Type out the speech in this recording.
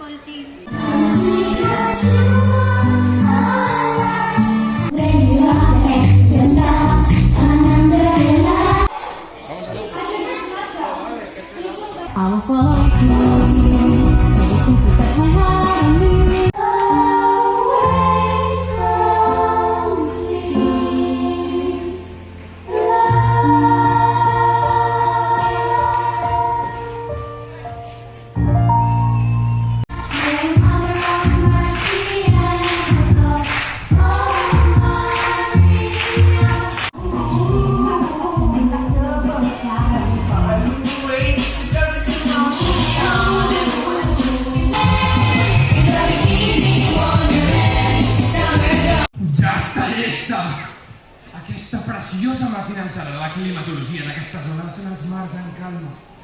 ascolti. I will follow you. Ever since you touched my heart, I knew. Away from this Ja està llesta! Aquesta preciosa màquina entrarà a la climatologia d'aquesta zona són els mars en calma.